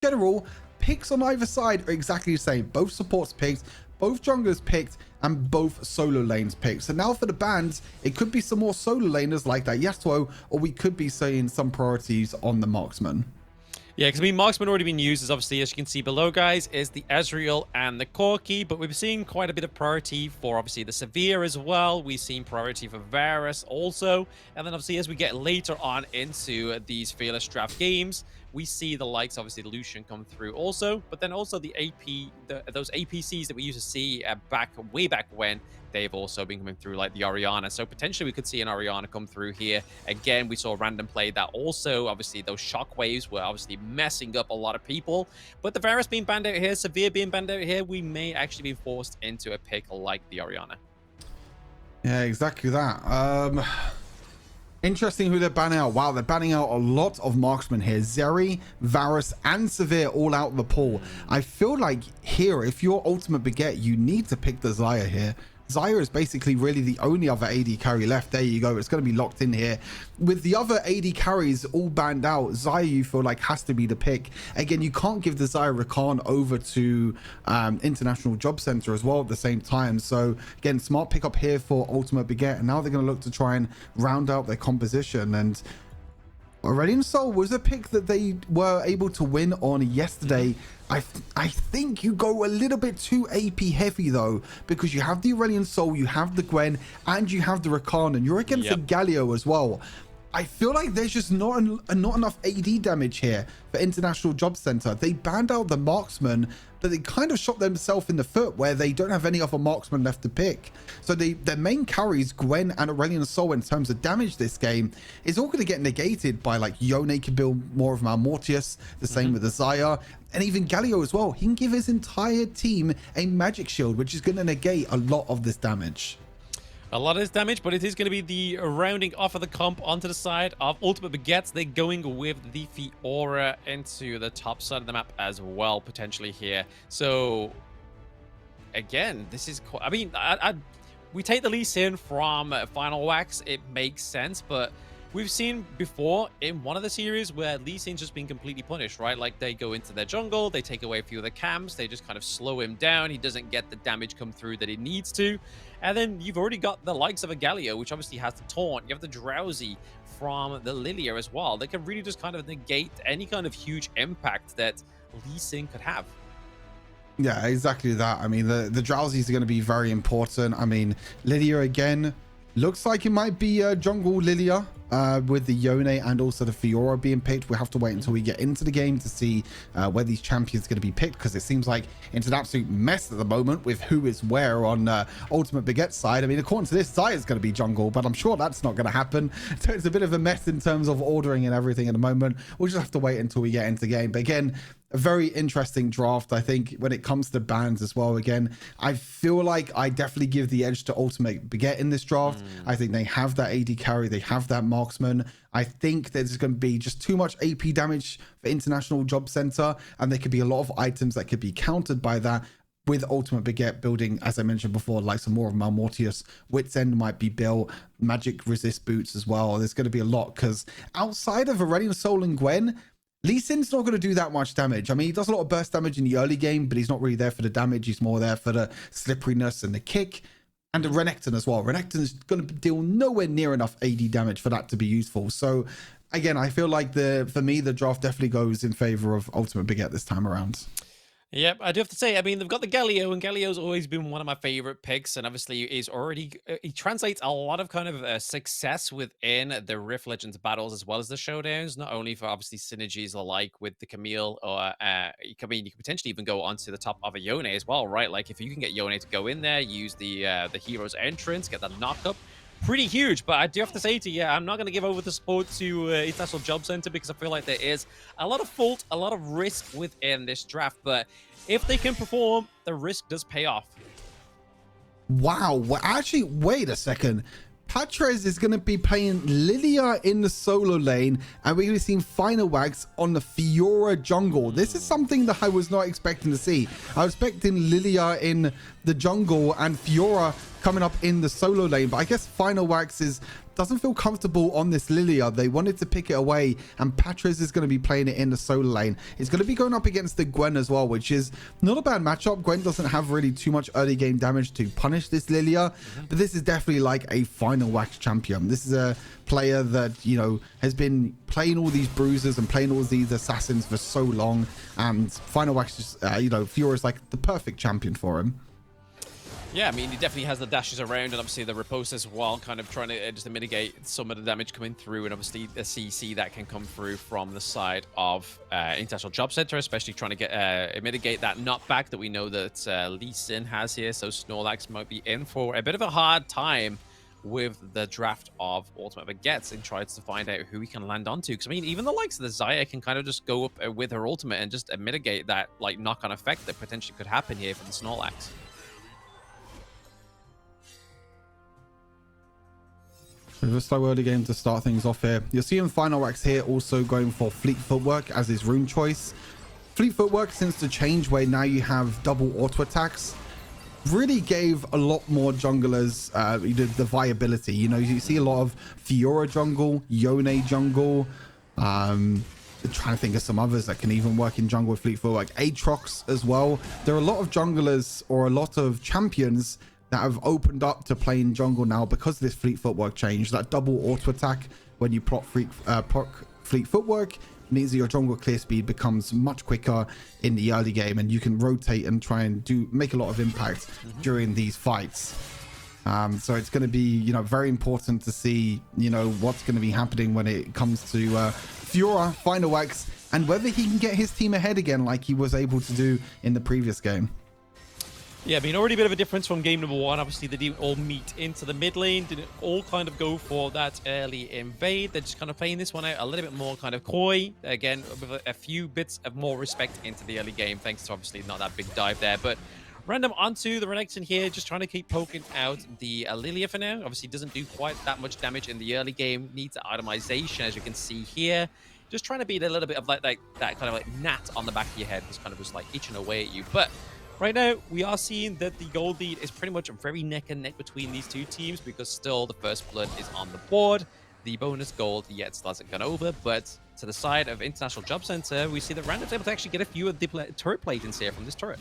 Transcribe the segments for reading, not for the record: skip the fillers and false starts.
general, picks on either side are exactly the same. Both supports picked, both junglers picked, and both solo lanes picked. So now for the bans, it could be some more solo laners like that Yasuo, or we could be seeing some priorities on the marksman. Yeah, because I mean, marksman already been used, as obviously, as you can see below, guys, is the Ezreal and the Corki, but we've seen quite a bit of priority for, obviously, the Severe as well. We've seen priority for Varus also, and then, obviously, as we get later on into these Fearless Draft games, we see the likes, obviously, Lucian come through also, but then also the AP, those APCs that we used to see way back when, they've also been coming through, like the Orianna. So potentially we could see an Orianna come through here. Again, we saw random play that also, obviously, those shockwaves were obviously messing up a lot of people. But the Varus being banned out here, Severe being banned out here, we may actually be forced into a pick like the Orianna. Yeah, exactly that. Interesting who they're banning out. Wow, they're banning out a lot of marksmen here. Zeri, Varus, and Severe all out the pool. I feel like here, if you're Ultimate Baguette, you need to pick the Xayah here. Xayah is basically really the only other AD carry left. There you go. It's going to be locked in here. With the other AD carries all banned out, Xayah, you feel like, has to be the pick. Again, you can't give the Xayah Rakan over to International Jobcenter as well at the same time. So, again, smart pick up here for Ultimate Baguette. And now they're going to look to try and round out their composition. And Aurelion Sol was a pick that they were able to win on yesterday. I think you go a little bit too AP heavy though, because you have the Aurelion Sol, you have the Gwen, and you have the Rakan, and you're against the Galio as well. I feel like there's just not enough AD damage here for International Jobcenter. They banned out the marksman, but they kind of shot themselves in the foot where they don't have any other marksman left to pick. So their main carries, Gwen and Aurelion Sol, in terms of damage this game, is all going to get negated by, like, Yone can build more of Malmortius, the same with the Xayah, and even Galio as well. He can give his entire team a magic shield, which is going to negate a lot of this damage. A lot of this damage, but it is going to be the rounding off of the comp onto the side of Ultimate Baguettes. They're going with the Fiora into the top side of the map as well, potentially here. So, again, this is... I mean, we take the Lee Sin from Final Wax. It makes sense, but we've seen before in one of the series where Lee Sin's just been completely punished, right? Like, they go into their jungle, they take away a few of the camps, they just kind of slow him down. He doesn't get the damage come through that he needs to. And then you've already got the likes of a Galio, which obviously has the Taunt. You have the Drowsy from the Lilia as well. They can really just kind of negate any kind of huge impact that Lee Sin could have. Yeah, exactly that. I mean, the Drowsies are going to be very important. I mean, Lilia again, looks like it might be jungle Lilia. With the Yone and also the Fiora being picked. We'll have to wait until we get into the game to see where these champions are going to be picked, because it seems like it's an absolute mess at the moment with who is where on Ultimate Baguette's side. I mean, according to this, Xayah's going to be jungle, but I'm sure that's not going to happen. So it's a bit of a mess in terms of ordering and everything at the moment. We'll just have to wait until we get into the game. But again, a very interesting draft, I think, when it comes to bans as well. Again, I feel like I definitely give the edge to Ultimate Baguette in this draft. I think they have that AD carry, they have that marksman. I think there's going to be just too much AP damage for International Jobcenter, and there could be a lot of items that could be countered by that. With Ultimate Baguette building, as I mentioned before, like some more of Malmortius, Wit's End might be built, magic resist boots as well. There's going to be a lot, because outside of Aurelion Sol and Gwen, Lee Sin's not going to do that much damage. I mean, he does a lot of burst damage in the early game, but he's not really there for the damage. He's more there for the slipperiness and the kick. And the Renekton as well. Renekton's going to deal nowhere near enough AD damage for that to be useful. So, again, I feel like for me, the draft definitely goes in favor of Ultimate Baguette this time around. Yep, I do have to say, I mean, they've got the Galio, and Galio's always been one of my favorite picks, and obviously is already, he translates a lot of kind of success within the Rift Legends battles as well as the showdowns, not only for obviously synergies alike with the Camille, or you can potentially even go onto the top of a Yone as well, right? Like, if you can get Yone to go in there, use the hero's entrance, get that knock up, pretty huge. But I do have to say to you, I'm not going to give over the support to International Jobcenter, because I feel like there is a lot of fault, a lot of risk within this draft. But if they can perform, the risk does pay off. Wow. Well, actually, wait a second. Patrez is going to be playing Lilia in the solo lane, and we're going to be seeing Final Wax on the Fiora jungle. This is something that I was not expecting to see. I was expecting Lilia in the jungle and Fiora coming up in the solo lane, but I guess Final Wax is doesn't feel comfortable on this Lilia. They wanted to pick it away, and Patriz is going to be playing it in the solo lane. It's going to be going up against the Gwen as well, which is not a bad matchup. Gwen doesn't have really too much early game damage to punish this Lilia, but this is definitely like a final wax champion. This is a player that, you know, has been playing all these bruisers and playing all these assassins for so long, and final wax just, you know, Fiora is like the perfect champion for him. Yeah, I mean, he definitely has the dashes around, and obviously the riposte as well, kind of trying to just mitigate some of the damage coming through, and obviously the CC that can come through from the side of International Jobcenter, especially trying to get mitigate that knockback that we know that Lee Sin has here. So Snorlax might be in for a bit of a hard time with the draft of Ultimate Baguettes and tries to find out who he can land onto. Because I mean, even the likes of the Xayah can kind of just go up with her ultimate and just mitigate that like knock-on effect that potentially could happen here for the Snorlax. A slow early game to start things off here. You're seeing Final Wax here also going for Fleet Footwork as his rune choice. Fleet Footwork, since the change where now you have double auto attacks, really gave a lot more junglers the viability. You know, you see a lot of Fiora jungle, Yone jungle. I'm trying to think of some others that can even work in jungle with Fleet Footwork. Aatrox as well. There are a lot of junglers or a lot of champions that have opened up to playing jungle now because of this Fleet Footwork change. That double auto attack when you proc Fleet Footwork means that your jungle clear speed becomes much quicker in the early game, and you can rotate and try and make a lot of impact during these fights. So it's going to be, you know, very important to see, you know, what's going to be happening when it comes to Fiora, Final Wax, and whether he can get his team ahead again like he was able to do in the previous game. Yeah, I mean, already a bit of a difference from game number one. Obviously, they didn't all meet into the mid lane, didn't all kind of go for that early invade. They're just kind of playing this one out a little bit more kind of coy. Again, with a few bits of more respect into the early game, thanks to obviously not that big dive there. But random onto the Renekton here, just trying to keep poking out the Lilia for now. Obviously, doesn't do quite that much damage in the early game. Needs itemization, as you can see here. Just trying to beat a little bit of like that kind of like gnat on the back of your head, just kind of just like itching away at you. But right now, we are seeing that the gold lead is pretty much very neck and neck between these two teams, because still the first blood is on the board. The bonus gold yet still hasn't gone over, but to the side of International Jobcenter, we see that Random's able to actually get a few of the turret platings here from this turret.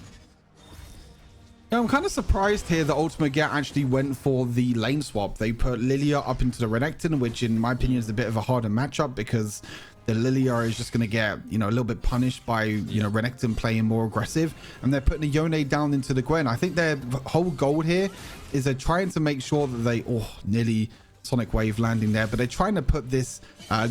Yeah, I'm kind of surprised here that Ultimate Get actually went for the lane swap. They put Lilia up into the Renekton, which in my opinion is a bit of a harder matchup because the Lilia is just going to get, you know, a little bit punished by, you know, Renekton playing more aggressive, and they're putting a Yone down into the Gwen. I think their whole goal here is they're trying to make sure that they, nearly Sonic Wave landing there, but they're trying to put this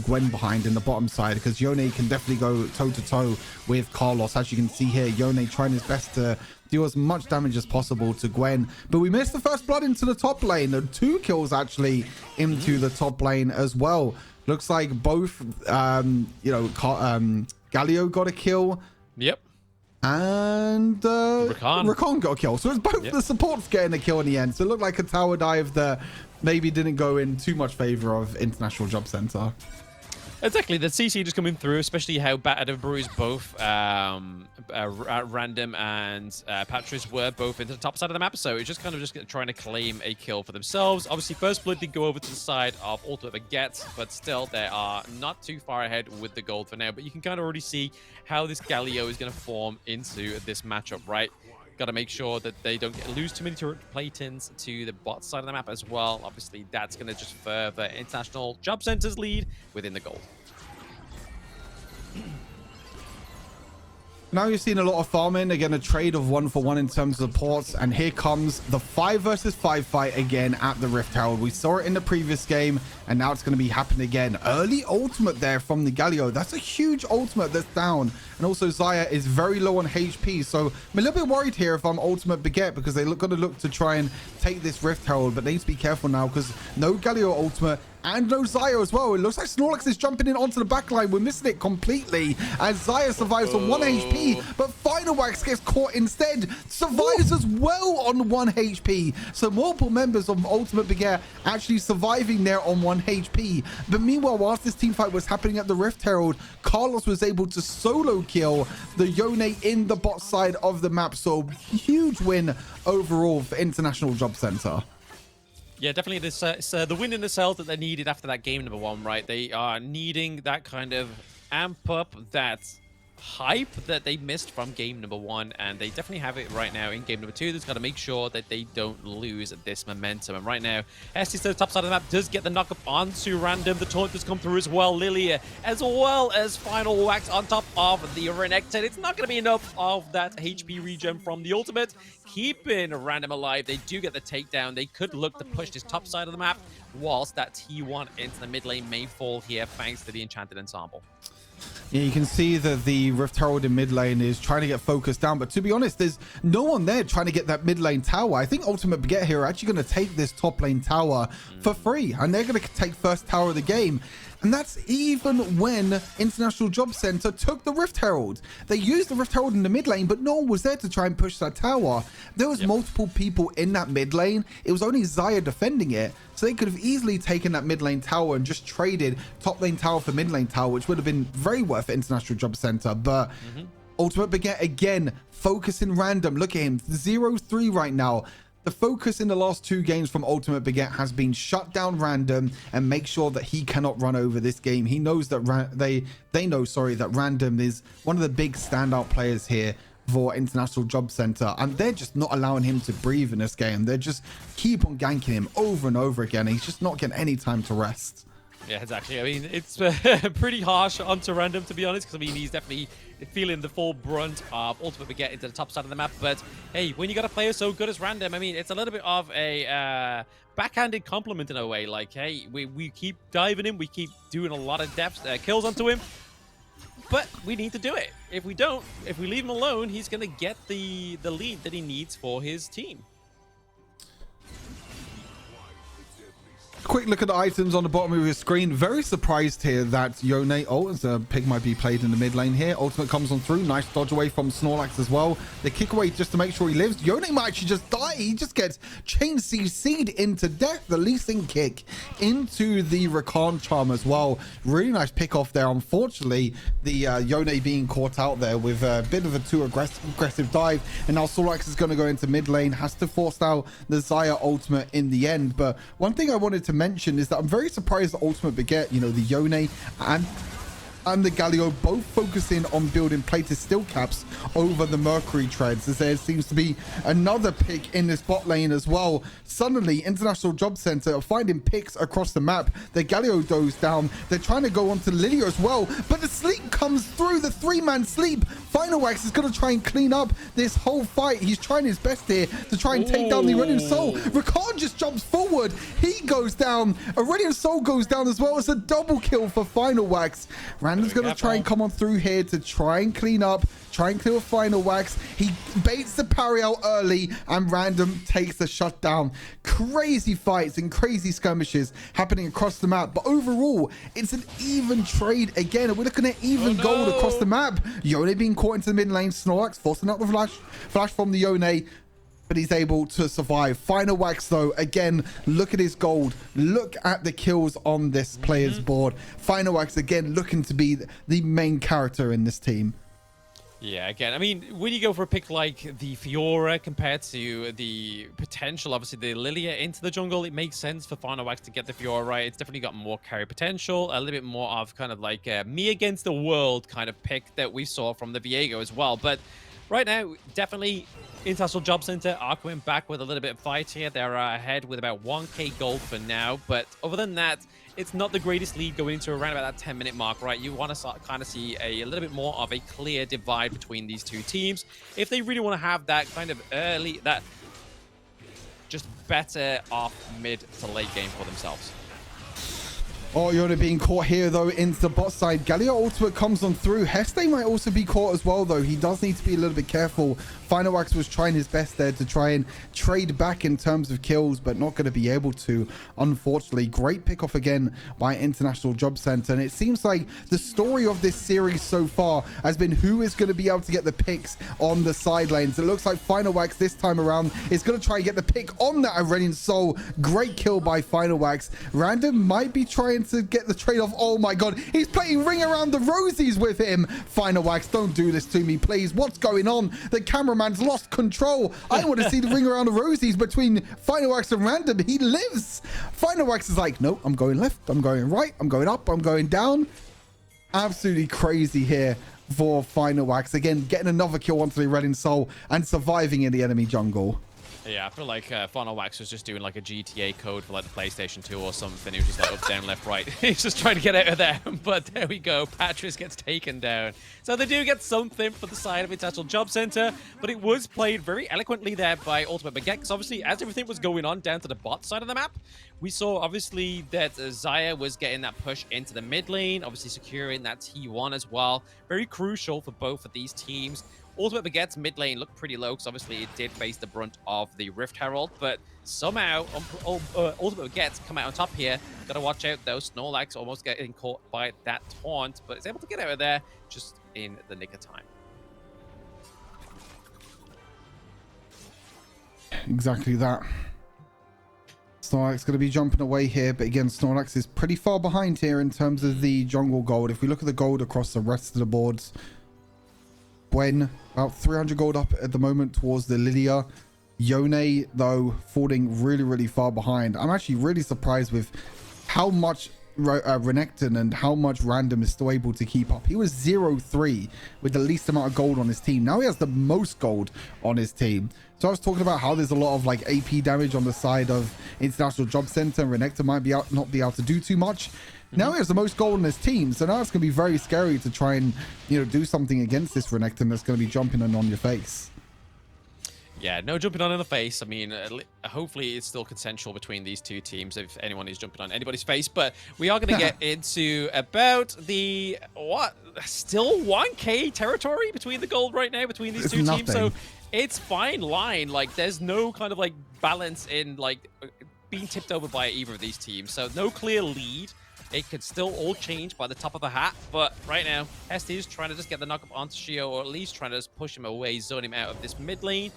Gwen behind in the bottom side, because Yone can definitely go toe to toe with Carlos. As you can see here, Yone trying his best to do as much damage as possible to Gwen, but we missed the first blood into the top lane. 2 kills actually into the top lane as well. Looks like both, you know, Galio got a kill. Yep. And Rakan got a kill. So it's both the supports getting a kill in the end. So it looked like a tower dive that maybe didn't go in too much favor of International Jobcenter. Exactly, the CC just coming through, especially how battered and bruised both Random and Patriz were both into the top side of the map. So it's just kind of just trying to claim a kill for themselves. Obviously, first blood did go over to the side of Ultimate Baguette, but still they are not too far ahead with the gold for now. But you can kind of already see how this Galio is going to form into this matchup, right? Got to make sure that they don't lose too many turret platings to the bot side of the map as well. Obviously, that's going to just further International Jobcenter's lead within the gold. Now you're seeing a lot of farming. Again, a trade of 1-for-1 in terms of ports. And here comes the 5 versus 5 fight again at the Rift Herald. We saw it in the previous game, and now it's going to be happening again. Early ultimate there from the Galio. That's a huge ultimate that's down. And also Xayah is very low on HP. So I'm a little bit worried here if I'm Ultimate Baguette, because they're going to look to try and take this Rift Herald. But they need to be careful now, because no Galio ultimate and no Xayah as well. It looks like Snorlax is jumping in onto the backline. We're missing it completely. And Xayah survives on 1 HP, but Final Wax gets caught instead. Survives as well on 1 HP. So multiple members of Ultimate Baguette actually surviving there on 1 HP. But meanwhile, whilst this team fight was happening at the Rift Herald, Carlos was able to solo kill the Yone in the bot side of the map. So huge win overall for International Jobcenter. Yeah, definitely this the win in the cells that they needed after that game number 1, right? They are needing that kind of amp up, that hype that they missed from game number 1, and they definitely have it right now in game number 2. They've got to make sure that they don't lose this momentum. And right now, Estes to the top side of the map does get the knock up onto Random. The taunt does come through as well. Lilia, as well as Final Wax on top of the Renekton. It's not going to be enough of that HP regen from the ultimate, keeping Random alive. They do get the takedown. They could look to push this top side of the map, whilst that T1 into the mid lane may fall here thanks to the Enchanted Ensemble. Yeah, you can see that the Rift Herald in mid lane is trying to get focused down, but to be honest, there's no one there trying to get that mid lane tower. I think Ultimate Baguette here are actually going to take this top lane tower for free, and they're going to take first tower of the game. And that's even when International Jobcenter took the Rift Herald. They used the Rift Herald in the mid lane, but no one was there to try and push that tower. There was multiple people in that mid lane. It was only Xayah defending it. So they could have easily taken that mid lane tower and just traded top lane tower for mid lane tower, which would have been very worth for International Jobcenter. But Ultimate Baguette, again, focusing Random. Look at him, 0-3 right now. The focus in the last 2 games from Ultimate Baguette has been shut down Random and make sure that he cannot run over this game. He knows that they know that Random is one of the big standout players here for International Jobcenter, and they're just not allowing him to breathe in this game. They're just keep on ganking him over and over again. He's just not getting any time to rest. Yeah, exactly. I mean, it's pretty harsh onto Random, to be honest, because I mean, he's definitely feeling the full brunt of Ultimate Baguette into the top side of the map. But hey, when you got a player so good as Random, I mean, it's a little bit of a backhanded compliment in a way. Like, hey, we keep diving in, we keep doing a lot of depth kills onto him, but we need to do it. If we don't, if we leave him alone, he's going to get the lead that he needs for his team. Quick look at the items on the bottom of your screen. Very surprised here that Yone, the pick might be played in the mid lane here. Ultimate comes on through. Nice dodge away from Snorlax as well. The kick away just to make sure he lives. Yone might actually just die. He just gets chain CC'd into death. The Lee Sin kick into the Rakan charm as well. Really nice pick off there. Unfortunately, the Yone being caught out there with a bit of a too aggressive dive. And now Snorlax is going to go into mid lane. Has to force out the Xayah ultimate in the end. But one thing I wanted to mention is that I'm very surprised that Ultimate Baguette, you know, the Yone and the Galio both focusing on building plated steel caps over the Mercury treads, as there seems to be another pick in this bot lane as well. Suddenly, International Jobcenter are finding picks across the map. The Galio goes down. They're trying to go onto Lilia as well, but the sleep comes through. The 3-man sleep. Final Wax is going to try and clean up this whole fight. He's trying his best here to try and take down the Aurelion Soul. Rakan just jumps forward. He goes down. Aurelion Soul goes down as well. It's a double kill for Final Wax. Random's going to try and come on through here to try and clean up, try and clear Final Wax. He baits the parry out early, and Random takes the shutdown. Crazy fights and crazy skirmishes happening across the map, but overall, it's an even trade again. We're looking at even gold across the map. Yone being caught into the mid lane. Snorlax forcing out the flash from the Yone, but he's able to survive. Final Wax, though, again, look at his gold. Look at the kills on this player's board. Final Wax, again, looking to be the main character in this team. Yeah, again, I mean, when you go for a pick like the Fiora compared to the potential, obviously, the Lilia into the jungle, it makes sense for Final Wax to get the Fiora, right? It's definitely got more carry potential, a little bit more of kind of like a me against the world kind of pick that we saw from the Viego as well. But right now, definitely International Jobcenter are coming back with a little bit of fight here. They're ahead with about 1k gold for now. But other than that, it's not the greatest lead going into around about that 10-minute mark, right? You want to kind of see a little bit more of a clear divide between these two teams. If they really want to have that kind of early, that just better off mid to late game for themselves. Oh, Yone being caught here, though, into the bot side. Galio ultimate comes on through. Heste might also be caught as well, though. He does need to be a little bit careful. Final Wax was trying his best there to try and trade back in terms of kills, but not going to be able to, unfortunately. Great pick off again by International Jobcenter. And it seems like the story of this series so far has been who is going to be able to get the picks on the side lanes. It looks like Final Wax this time around is going to try and get the pick on that Aurelion Soul. Great kill by Final Wax. Random might be trying trying to get the trade-off. Oh my god, he's playing Ring Around the Rosies with him. Final Wax, don't do this to me, please. What's going on? The cameraman's lost control. I want to see the Ring Around the Rosies between Final Wax and Random. He lives. Final Wax is like, nope, I'm going left, I'm going right, I'm going up, I'm going down. Absolutely crazy here for Final Wax. Again, getting another kill onto the Redding Soul and surviving in the enemy jungle. Yeah, I feel like Final Wax was just doing like a GTA code for like the PlayStation 2 or something. He was just like up, down, left, right. He's just trying to get out of there. But there we go. Patris gets taken down. So they do get something for the side of International Jobcenter, but it was played very eloquently there by Ultimate Baguette, because obviously as everything was going on down to the bot side of the map, we saw obviously that Xayah was getting that push into the mid lane, obviously securing that T1 as well. Very crucial for both of these teams. Ultimate Baguette's mid lane looked pretty low because obviously it did face the brunt of the Rift Herald, but somehow Ultimate Baguette's come out on top here. Gotta watch out though. Snorlax almost getting caught by that taunt, but it's able to get out of there just in the nick of time. Exactly that. Snorlax going to be jumping away here, but again, Snorlax is pretty far behind here in terms of the jungle gold. If we look at the gold across the rest of the boards, Gwen, about 300 gold up at the moment towards the Lilia. Yone, though, falling really, really far behind. I'm actually really surprised with how much Renekton and how much Random is still able to keep up. He was 0-3 with the least amount of gold on his team. Now he has the most gold on his team. So I was talking about how there's a lot of like AP damage on the side of International Jobcenter, and Renekton might be not be able to do too much. Now he has the most gold on his team, so now it's going to be very scary to try and, you know, do something against this Renekton that's going to be jumping on your face. Yeah, no jumping on in the face. I mean, hopefully it's still consensual between these two teams if anyone is jumping on anybody's face. But we are going to get into about the, still 1K territory between the gold right now, between these two teams. So it's fine line. Like, there's no kind of, like, balance in, like, being tipped over by either of these teams. So no clear lead. It could still all change by the top of the hat, but right now, Hesty is trying to just get the knock-up onto Shio, or at least trying to just push him away, zone him out of this mid lane.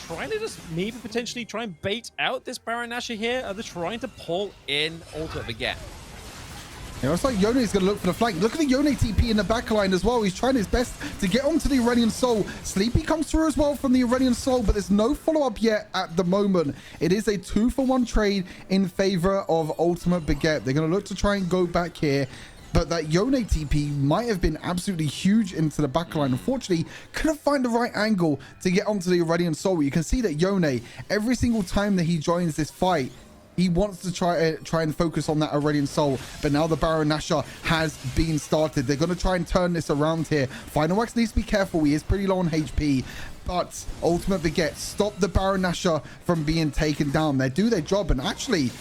Trying to just maybe potentially try and bait out this Baron Nashor here. Are they trying to pull in Ultimate Baguette? Yeah, it's like Yone is going to look for the flank. Look at the Yone TP in the backline as well. He's trying his best to get onto the Iranian Soul. Sleepy comes through as well from the Iranian Soul, but there's no follow-up yet at the moment. It is a 2-for-1 trade in favor of Ultimate Baguette. They're going to look to try and go back here, but that Yone TP might have been absolutely huge into the backline. Unfortunately, couldn't find the right angle to get onto the Iranian Soul. You can see that Yone, every single time that he joins this fight, he wants to try and focus on that Iranian Soul, but now the Baron Nashor has been started. They're going to try and turn this around here. Final Wax needs to be careful. He is pretty low on HP, but Ultimate Baguette stop the Baron Nashor from being taken down. They do their job, and actually,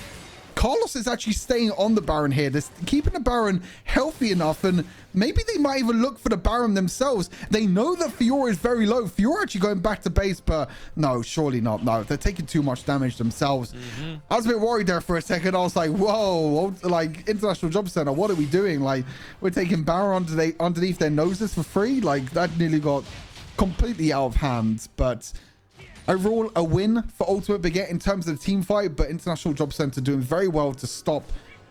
Carlos is actually staying on the Baron here. They're keeping the Baron healthy enough, and maybe they might even look for the Baron themselves. They know that Fiora is very low. Fiora actually going back to base, but no, surely not. No, they're taking too much damage themselves. I was a bit worried there for a second. I was like, whoa, like International Jobcenter, what are we doing? Like, we're taking Baron underneath their noses for free? Like, that nearly got completely out of hand, but overall, a win for Ultimate Baguette in terms of the team fight, but International Jobcenter doing very well to stop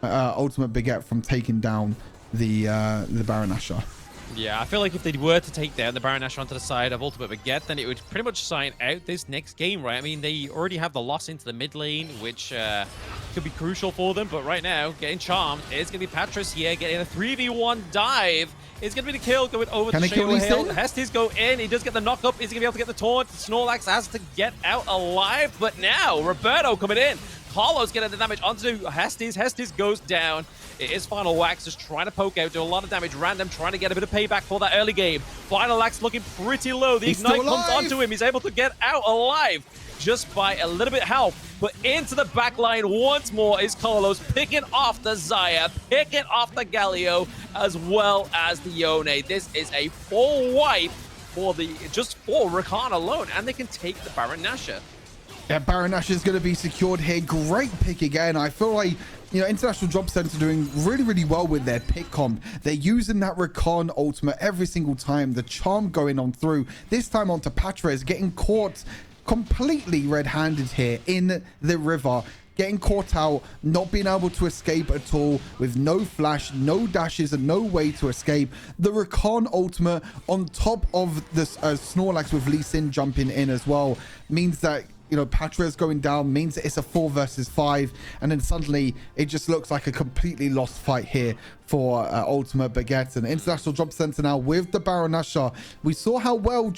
Ultimate Baguette from taking down the Baron Nashor. Yeah, I feel like if they were to take down the Baron Nashor onto the side of Ultimate Baguette, then it would pretty much sign out this next game, right? I mean, they already have the loss into the mid lane, which could be crucial for them, but right now, getting charmed is going to be Patris here, getting a 3v1 dive. It's going to be the kill going over to Shale. Hestes go in. He does get the knock up. Is he going to be able to get the taunt? Snorlax has to get out alive, but now Roberto coming in. Carlos getting the damage onto Hestes. Hestes goes down. It is Final Wax just trying to poke out, do a lot of damage. Random trying to get a bit of payback for that early game. Final Wax looking pretty low. The Ignite comes onto him. He's able to get out alive just by a little bit of help. But into the back line once more is Carlos, picking off the Xayah, picking off the Galio, as well as the Yone. This is a full wipe for just for Rakan alone, and they can take the Baron Nashor. Yeah, Baron Nashor is going to be secured here. Great pick again. I feel like, you know, International Jobcenter doing really, really well with their pick comp. They're using that Rakan ultimate every single time. The charm going on through. This time onto Patris, getting caught completely red-handed here in the river. getting caught out, not being able to escape at all, with no flash, no dashes, and no way to escape. The Rakan ultimate on top of this Snorlax with Lee Sin jumping in as well means that, you know, Patra's going down, means that it's a 4 versus 5, and then suddenly it just looks like a completely lost fight here for Ultimate Baguette. And International Jobcenter now with the Baron Nashor. We saw how well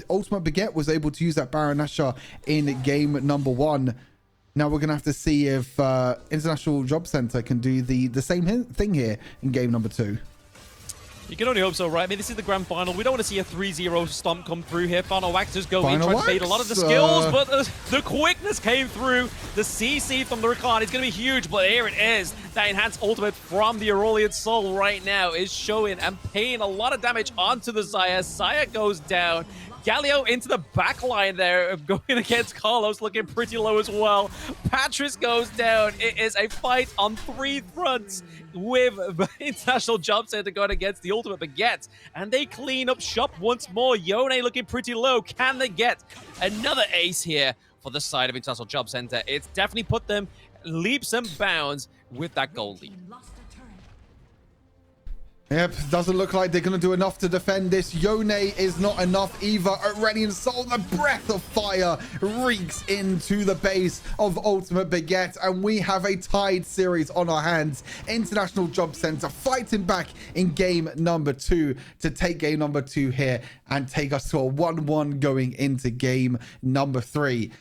Ultimate Baguette was able to use that Baron Nashor in game number 1. Now we're gonna have to see if International Jobcenter can do the same thing here in game number 2. You can only hope so, right? I mean, this is the grand final. We don't want to see a 3-0 stomp come through here. Final Wax just go in, trying to bait a lot of the skills, but the quickness came through. The CC from the Rakan is going to be huge, but here it is. That enhanced ultimate from the Aurelian Soul right now is showing and paying a lot of damage onto the Xayah. Xayah goes down. Galio into the back line there, going against Carlos, looking pretty low as well. Patris goes down. It is a fight on 3 fronts with International Jobcenter going against the Ultimate Baguette. And they clean up shop once more. Yone looking pretty low. Can they get another ace here for the side of International Jobcenter? It's definitely put them leaps and bounds with that gold lead. Yep, doesn't look like they're going to do enough to defend this. Yone is not enough either. Aurelian Soul, the breath of fire, reeks into the base of Ultimate Baguette, and we have a tied series on our hands. International Jobcenter fighting back in game number 2 to take game number 2 here and take us to a 1-1 going into game number 3.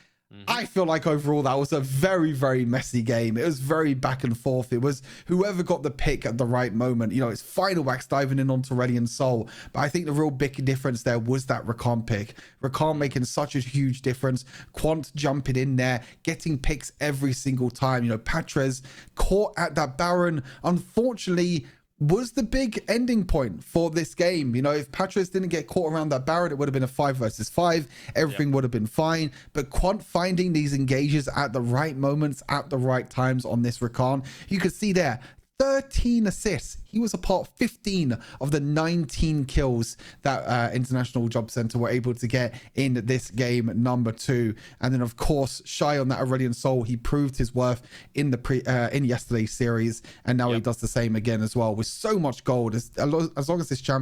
I feel like overall that was a very, very messy game. It was very back and forth. It was whoever got the pick at the right moment. You know, it's Final Wax diving in onto Aurelian Soul. But I think the real big difference there was that Rakan pick. Rakan making such a huge difference. Quant jumping in there, getting picks every single time. You know, Patres caught at that Baron. Unfortunately, was the big ending point for this game. You know, if Patres didn't get caught around that Baron, it would have been a 5 versus 5. Everything would have been fine. But Quant finding these engages at the right moments, at the right times on this Rakan, you could see there, 13 assists. He was a part of 15 of the 19 kills that International Jobcenter were able to get in this game number 2. And then, of course, shy on that Aurelian Soul, he proved his worth in the in yesterday's series, and now he does the same again as well with so much gold. As long as this champion